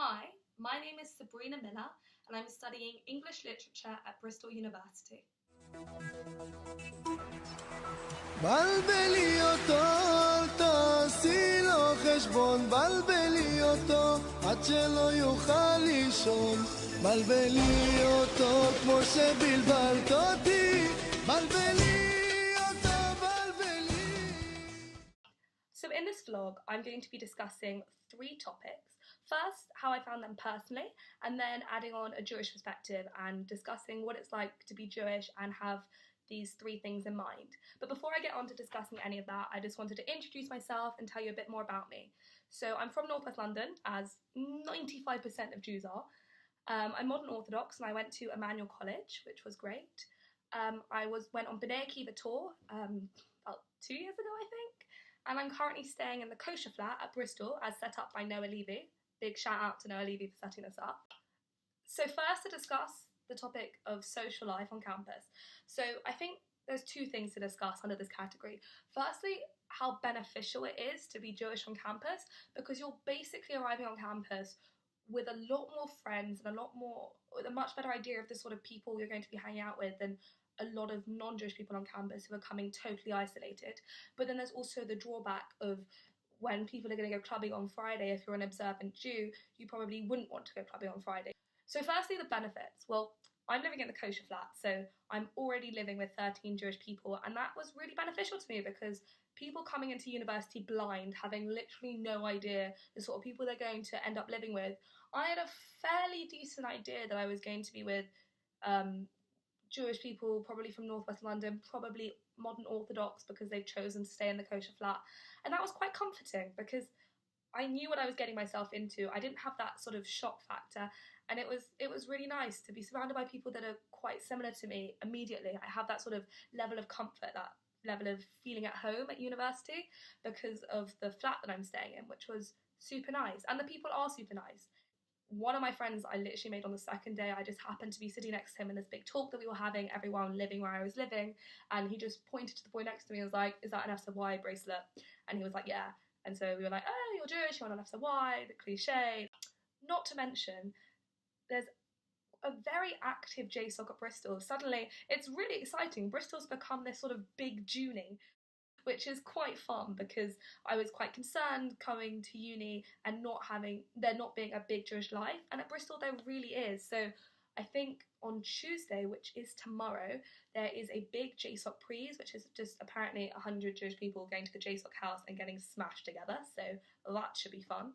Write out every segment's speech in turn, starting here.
Hi, my name is Sabrina Miller and I'm studying English Literature at Bristol University. בלבלי אותו, תעשי לו חשבון, בלבלי אותו, עד שלא יוכל לישון. בלבלי אותו כמו שבלבלת אותי, בלבלי אותו, בלבלי. So in this vlog, I'm going to be discussing 3 topics. First, how I found them personally, and then adding on a Jewish perspective and discussing what it's like to be Jewish and have these 3 things in mind. But before I get on to discussing any of that, I just wanted to introduce myself and tell you a bit more about me. So I'm from North West London, as 95% of Jews are. I'm modern Orthodox and I went to Emmanuel College, which was great. I went on B'nai Akiva tour about 2 years ago, I think. And I'm currently staying in the kosher flat at Bristol as set up by Noah Levy. Big shout out to Noah Levy for setting this up. So first, to discuss the topic of social life on campus. So I think there's 2 things to discuss under this category. Firstly, how beneficial it is to be Jewish on campus, because you're basically arriving on campus with a lot more friends and with a much better idea of the sort of people you're going to be hanging out with than a lot of non-Jewish people on campus who are coming totally isolated. But then there's also the drawback of when people are going to go clubbing on Friday. If you're an observant Jew, you probably wouldn't want to go clubbing on Friday. So firstly, the benefits. Well, I'm living in the kosher flat, so I'm already living with 13 Jewish people, and that was really beneficial to me because people coming into university blind, having literally no idea the sort of people they're going to end up living with, I had a fairly decent idea that I was going to be with Jewish people, probably from North West London, probably modern Orthodox because they've chosen to stay in the kosher flat. And that was quite comforting because I knew what I was getting myself into. I didn't have that sort of shock factor, and it was really nice to be surrounded by people that are quite similar to me immediately. I have that sort of level of comfort, that level of feeling at home at university because of the flat that I'm staying in, which was super nice. And the people are super nice. One of my friends I literally made on the second day, I just happened to be sitting next to him in this big talk that we were having, everyone living where I was living, and he just pointed to the boy next to me and was like, "Is that an FSY bracelet?" And he was like, "Yeah." And so we were like, "Oh, you're Jewish, you want an FSY," the cliche. Not to mention, there's a very active JSOC at Bristol. Suddenly, it's really exciting. Bristol's become this sort of big Junie, which is quite fun because I was quite concerned coming to uni and there not being a big Jewish life, and at Bristol there really is. So I think on Tuesday, which is tomorrow, there is a big JSOC prees, which is just apparently 100 Jewish people going to the JSOC house and getting smashed together, so that should be fun.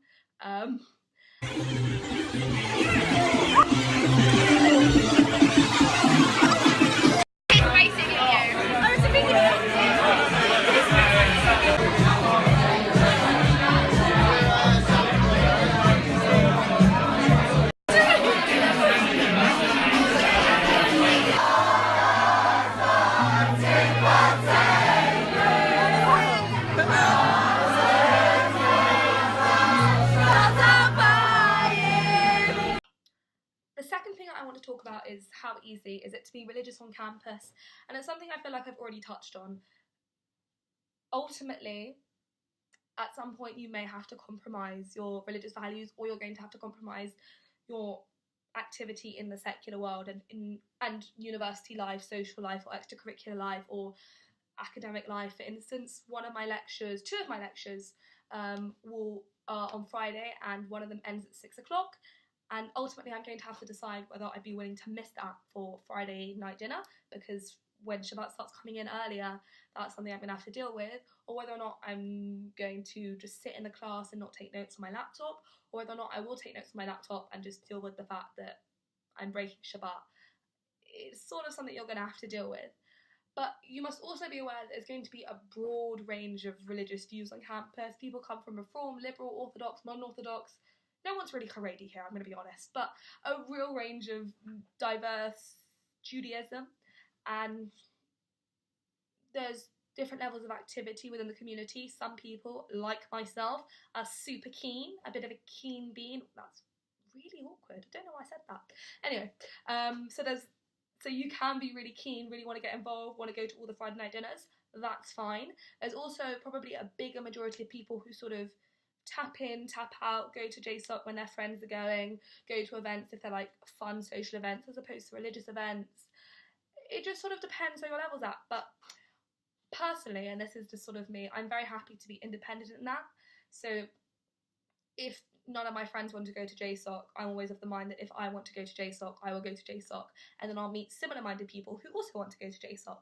Talk about is how easy is it to be religious on campus, and it's something I feel like I've already touched on. Ultimately, at some point you may have to compromise your religious values, or you're going to have to compromise your activity in the secular world and university life, social life, or extracurricular life, or academic life. For instance, two of my lectures are on Friday, and one of them ends at 6 o'clock. And ultimately, I'm going to have to decide whether I'd be willing to miss that for Friday night dinner, because when Shabbat starts coming in earlier, that's something I'm going to have to deal with, or whether or not I'm going to just sit in the class and not take notes on my laptop, or whether or not I will take notes on my laptop and just deal with the fact that I'm breaking Shabbat. It's sort of something you're going to have to deal with. But you must also be aware that there's going to be a broad range of religious views on campus. People come from Reform, Liberal, Orthodox, Non-Orthodox. No one's really Haredi here, I'm going to be honest, but a real range of diverse Judaism, and there's different levels of activity within the community. Some people, like myself, are super keen, a bit of a keen bean. That's really awkward, I don't know why I said that. Anyway, so you can be really keen, really want to get involved, want to go to all the Friday night dinners. That's fine. There's also probably a bigger majority of people who sort of tap in, tap out, go to JSOC when their friends are going, go to events if they're like fun social events as opposed to religious events. It just sort of depends where your level's at. But personally, and this is just sort of me, I'm very happy to be independent in that. So if none of my friends want to go to JSOC, I'm always of the mind that if I want to go to JSOC, I will go to JSOC, and then I'll meet similar-minded people who also want to go to JSOC.